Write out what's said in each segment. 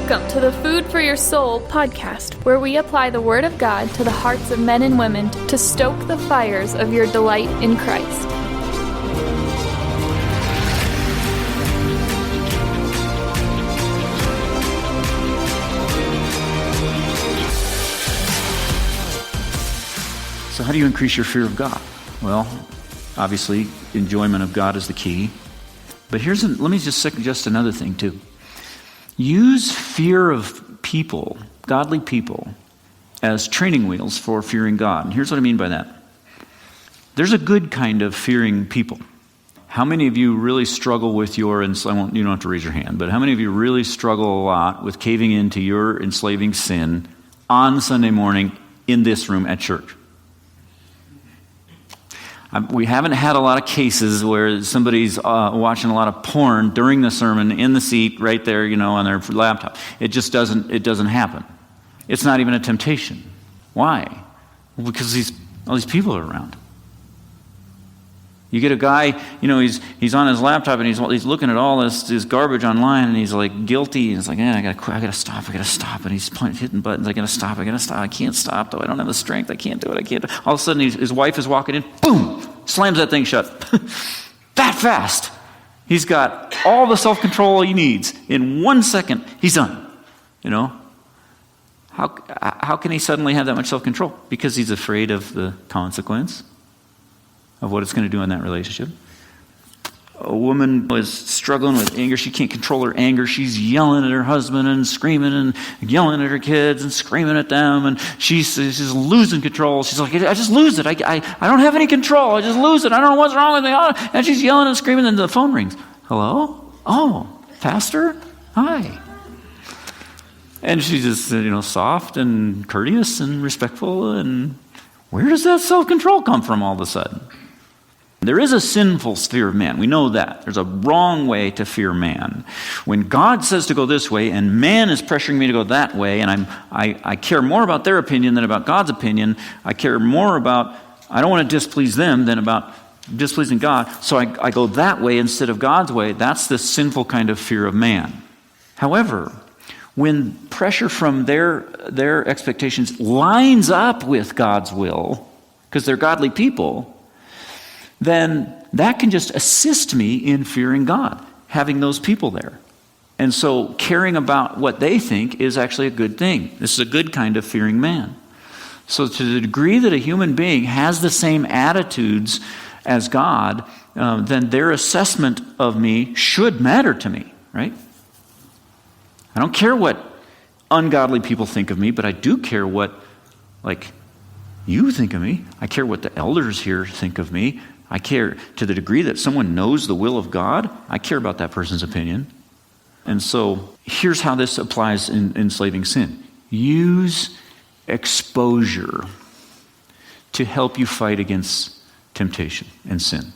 Welcome to the Food for Your Soul podcast, where we apply the Word of God to the hearts of men and women to stoke the fires of your delight in Christ. So how do you increase your fear of God? Well, obviously, enjoyment of God is the key. But let me just suggest another thing too. Use fear of people, godly people, as training wheels for fearing God. And here's what I mean by that. There's a good kind of fearing people. How many of you really struggle with you don't have to raise your hand, but how many of you really struggle a lot with caving into your enslaving sin on Sunday morning in this room at church? We haven't had a lot of cases where somebody's watching a lot of porn during the sermon in the seat right there, on their laptop. It just doesn't happen. It's not even a temptation. Why? Well, because all these people are around. You get a guy, he's on his laptop and he's looking at all this garbage online and he's like guilty. And he's like, I gotta stop. And he's hitting buttons. I gotta stop. I can't stop though. I don't have the strength. I can't do it. All of a sudden his wife is walking in. Boom! Slams that thing shut. That fast. He's got all the self-control he needs. In 1 second, he's done. How can he suddenly have that much self-control? Because he's afraid of the consequence of what it's going to do in that relationship. A woman was struggling with anger. She can't control her anger. She's yelling at her husband and screaming and yelling at her kids and screaming at them. And she's losing control. She's like, I just lose it. I don't have any control. I just lose it. I don't know what's wrong with me. And she's yelling and screaming and the phone rings. Hello? Oh, Pastor? Hi. And she's just, soft and courteous and respectful. And where does that self-control come from all of a sudden? There is a sinful fear of man. We know that. There's a wrong way to fear man. When God says to go this way and man is pressuring me to go that way, and I care more about their opinion than about God's opinion. I care more about, I don't want to displease them than about displeasing God. So I go that way instead of God's way. That's the sinful kind of fear of man. However, when pressure from their expectations lines up with God's will, because they're godly people, then that can just assist me in fearing God, having those people there. And so caring about what they think is actually a good thing. This is a good kind of fearing man. So to the degree that a human being has the same attitudes as God, then their assessment of me should matter to me, right? I don't care what ungodly people think of me, but I do care what, you think of me. I care what the elders here think of me. I care to the degree that someone knows the will of God. I care about that person's opinion. And so here's how this applies in enslaving sin. Use exposure to help you fight against temptation and sin.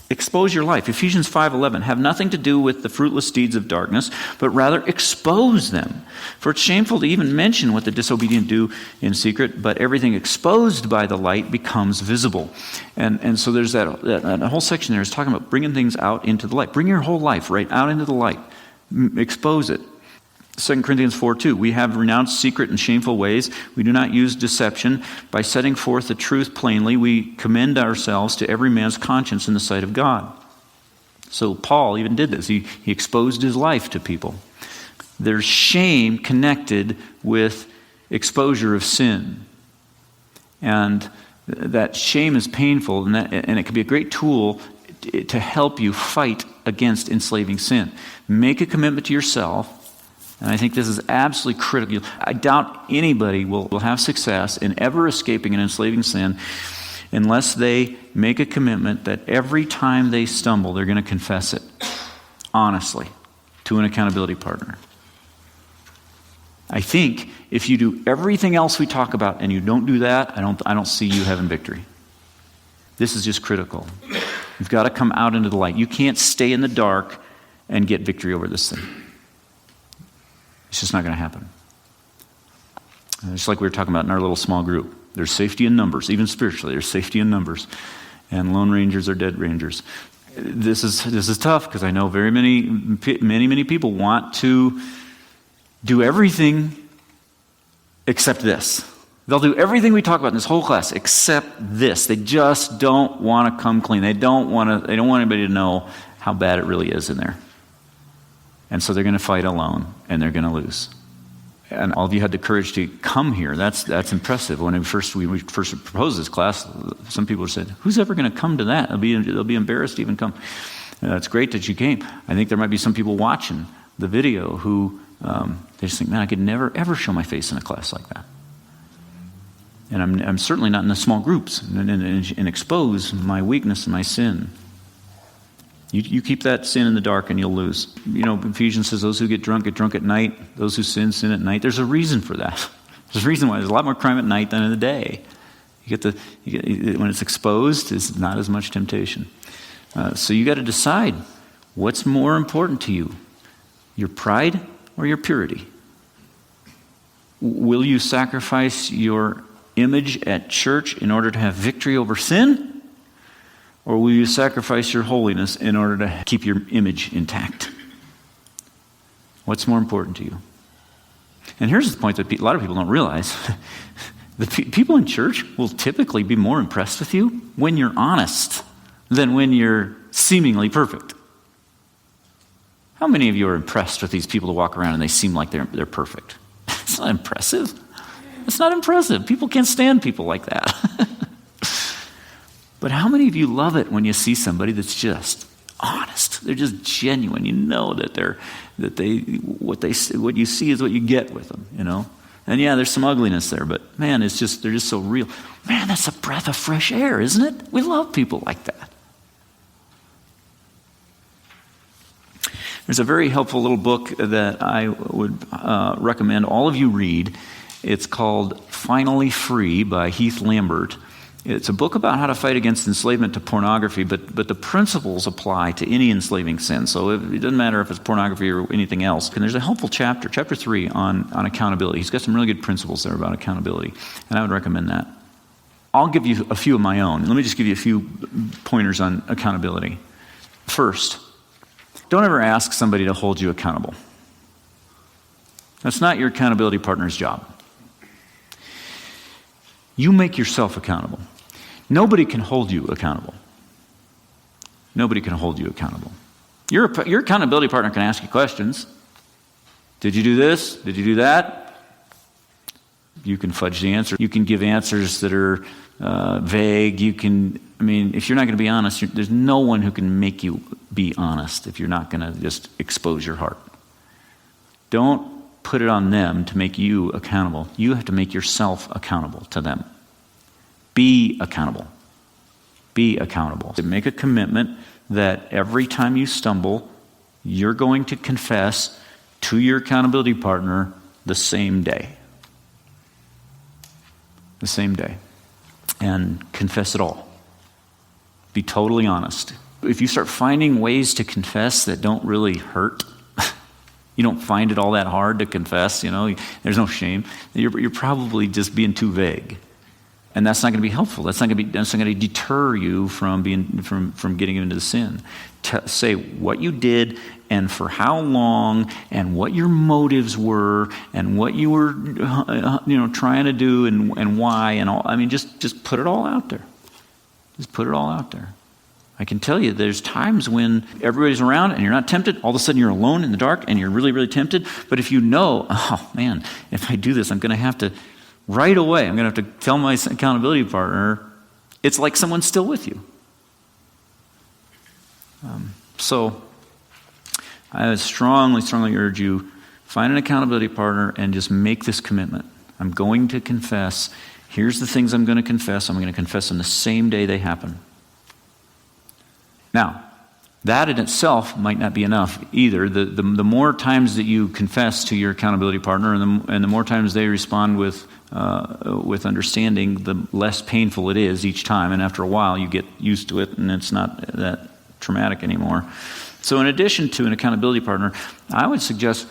Expose your life. Ephesians 5:11, have nothing to do with the fruitless deeds of darkness, but rather expose them. For it's shameful to even mention what the disobedient do in secret, but everything exposed by the light becomes visible. And so there's that whole section there is talking about bringing things out into the light. Bring your whole life right out into the light. Expose it. 2 Corinthians 4:2, we have renounced secret and shameful ways. We do not use deception. By setting forth the truth plainly, we commend ourselves to every man's conscience in the sight of God. So Paul even did this. He exposed his life to people. There's shame connected with exposure of sin. And that shame is painful, and it can be a great tool to help you fight against enslaving sin. Make a commitment to yourself. And I think this is absolutely critical. I doubt anybody will have success in ever escaping an enslaving sin unless they make a commitment that every time they stumble, they're going to confess it honestly to an accountability partner. I think if you do everything else we talk about and you don't do that, I don't see you having victory. This is just critical. You've got to come out into the light. You can't stay in the dark and get victory over this thing. It's just not going to happen. Just like we were talking about in our little small group. There's safety in numbers, even spiritually. There's safety in numbers. And lone rangers are dead rangers. This is tough because I know many people want to do everything except this. They'll do everything we talk about in this whole class except this. They just don't want to come clean. They don't want anybody to know how bad it really is in there. And so they're going to fight alone, and they're going to lose. And all of you had the courage to come here. That's impressive. When we first proposed this class, some people said, "Who's ever going to come to that? They'll be embarrassed to even come." It's great that you came. I think there might be some people watching the video who they just think, "Man, I could never ever show my face in a class like that." And I'm certainly not in the small groups and expose my weakness and my sin. You keep that sin in the dark and you'll lose. Ephesians says those who get drunk at night. Those who sin at night. There's a reason for that. There's a reason why there's a lot more crime at night than in the day. When it's exposed, it's not as much temptation. So you got to decide what's more important to you, your pride or your purity. Will you sacrifice your image at church in order to have victory over sin? Or will you sacrifice your holiness in order to keep your image intact? What's more important to you? And here's the point that a lot of people don't realize. The people in church will typically be more impressed with you when you're honest than when you're seemingly perfect. How many of you are impressed with these people who walk around and they seem like they're perfect? It's not impressive. It's not impressive. People can't stand people like that. But how many of you love it when you see somebody that's just honest? They're just genuine. You know that what you see is what you get with them, And yeah, there's some ugliness there, but man, they're just so real. Man, that's a breath of fresh air, isn't it? We love people like that. There's a very helpful little book that I would recommend all of you read. It's called Finally Free by Heath Lambert. It's a book about how to fight against enslavement to pornography, but the principles apply to any enslaving sin. So it doesn't matter if it's pornography or anything else. And there's a helpful chapter 3 on accountability. He's got some really good principles there about accountability, and I would recommend that. I'll give you a few of my own. Let me just give you a few pointers on accountability. First, don't ever ask somebody to hold you accountable. That's not your accountability partner's job. You make yourself accountable. Nobody can hold you accountable. Nobody can hold you accountable. Your accountability partner can ask you questions. Did you do this? Did you do that? You can fudge the answer. You can give answers that are vague. If you're not going to be honest, there's no one who can make you be honest if you're not going to just expose your heart. Don't put it on them to make you accountable. You have to make yourself accountable to them. Be accountable. Be accountable. Make a commitment that every time you stumble, you're going to confess to your accountability partner the same day. The same day. And confess it all. Be totally honest. If you start finding ways to confess that don't really hurt, you don't find it all that hard to confess, there's no shame, you're probably just being too vague. And that's not going to be helpful. That's not going to deter you from getting into the sin. Say what you did and for how long and what your motives were and what you were trying to do and why and all. Just put it all out there. Just put it all out there. I can tell you there's times when everybody's around and you're not tempted. All of a sudden you're alone in the dark and you're really, really tempted. But if you know, oh man, if I do this, I'm going to have to, right away, I'm going to have to tell my accountability partner, it's like someone's still with you. So I would strongly, strongly urge you, find an accountability partner and just make this commitment. I'm going to confess. Here's the things I'm going to confess. I'm going to confess them the same day they happen. Now, that in itself might not be enough either. The more times that you confess to your accountability partner and the more times they respond with understanding, the less painful it is each time. And after a while, you get used to it and it's not that traumatic anymore. So in addition to an accountability partner, I would suggest,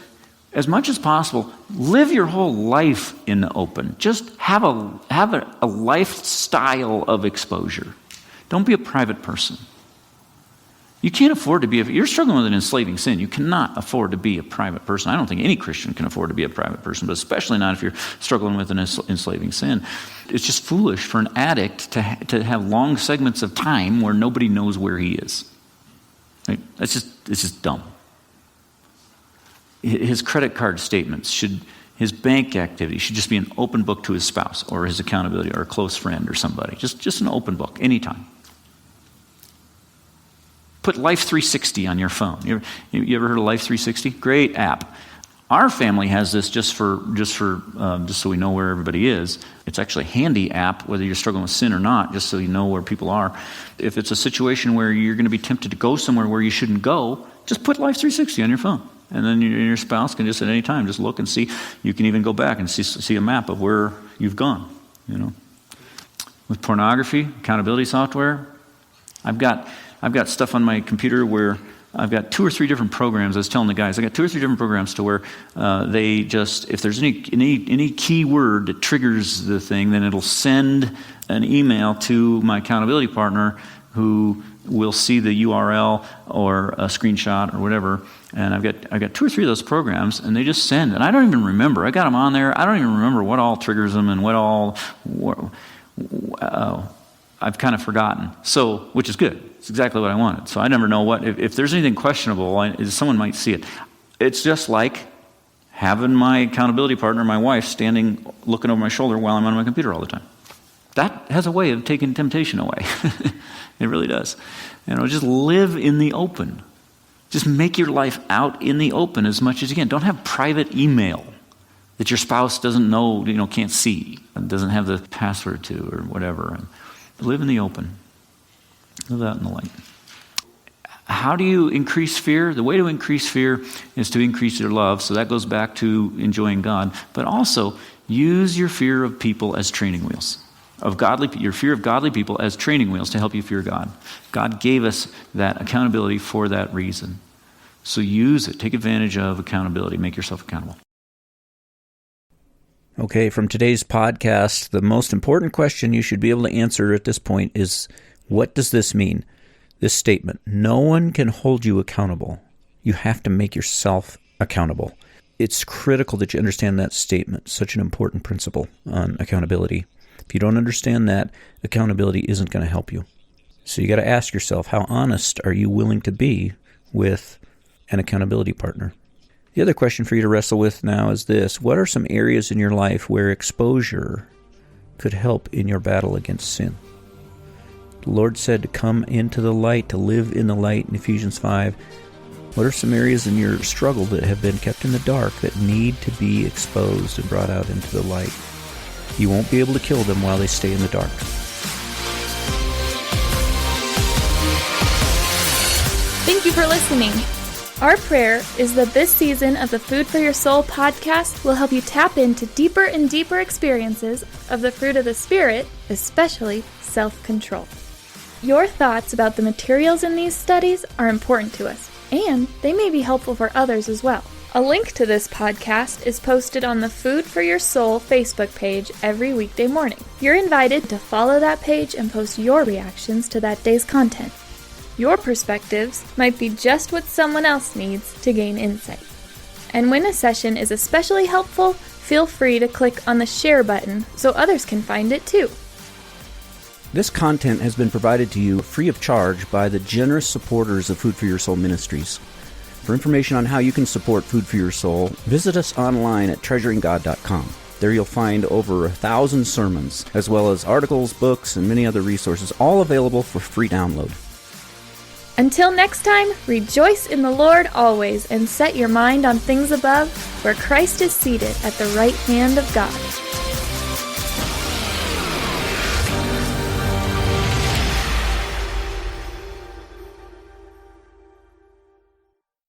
as much as possible, live your whole life in the open. Just have a lifestyle of exposure. Don't be a private person. You can't afford to be, if you're struggling with an enslaving sin, you cannot afford to be a private person. I don't think any Christian can afford to be a private person, but especially not if you're struggling with an enslaving sin. It's just foolish for an addict to have long segments of time where nobody knows where he is. Right? It's just dumb. His credit card statements his bank activity should just be an open book to his spouse or his accountability or a close friend or somebody. Just an open book, anytime. Put Life 360 on your phone. You ever heard of Life 360? Great app. Our family has this just so we know where everybody is. It's actually a handy app, whether you're struggling with sin or not, just so you know where people are. If it's a situation where you're going to be tempted to go somewhere where you shouldn't go, just put Life 360 on your phone. And then your spouse can just at any time just look and see. You can even go back and see a map of where you've gone. With pornography, accountability software, I've got stuff on my computer where I've got 2 or 3 different programs. I was telling the guys, I got 2 or 3 different programs to where they just, if there's any key word that triggers the thing, then it'll send an email to my accountability partner who will see the URL or a screenshot or whatever. And I've got 2 or 3 of those programs, and they just send. And I don't even remember. I got them on there. I don't even remember what all triggers them and I've kind of forgotten. So, which is good. It's exactly what I wanted. So I never know if there's anything questionable, someone might see it. It's just like having my accountability partner, my wife, standing looking over my shoulder while I'm on my computer all the time. That has a way of taking temptation away. It really does. Just live in the open. Just make your life out in the open as much as you can. Don't have private email that your spouse doesn't know, can't see, and doesn't have the password to or whatever. And live in the open. Live out in the light. How do you increase fear? The way to increase fear is to increase your love. So that goes back to enjoying God. But also, use your fear of people as training wheels. Your fear of godly people as training wheels to help you fear God. God gave us that accountability for that reason. So use it. Take advantage of accountability. Make yourself accountable. Okay, from today's podcast, the most important question you should be able to answer at this point is, what does this mean? This statement, no one can hold you accountable. You have to make yourself accountable. It's critical that you understand that statement, such an important principle on accountability. If you don't understand that, accountability isn't going to help you. So you got to ask yourself, how honest are you willing to be with an accountability partner? The other question for you to wrestle with now is this: what are some areas in your life where exposure could help in your battle against sin? The Lord said to come into the light, to live in the light in Ephesians 5. What are some areas in your struggle that have been kept in the dark that need to be exposed and brought out into the light? You won't be able to kill them while they stay in the dark. Thank you for listening. Our prayer is that this season of the Food for Your Soul podcast will help you tap into deeper and deeper experiences of the fruit of the Spirit, especially self-control. Your thoughts about the materials in these studies are important to us, and they may be helpful for others as well. A link to this podcast is posted on the Food for Your Soul Facebook page every weekday morning. You're invited to follow that page and post your reactions to that day's content. Your perspectives might be just what someone else needs to gain insight. And when a session is especially helpful, feel free to click on the share button so others can find it too. This content has been provided to you free of charge by the generous supporters of Food for Your Soul Ministries. For information on how you can support Food for Your Soul, visit us online at treasuringgod.com. There you'll find over 1,000 sermons, as well as articles, books, and many other resources, all available for free download. Until next time, rejoice in the Lord always and set your mind on things above, where Christ is seated at the right hand of God.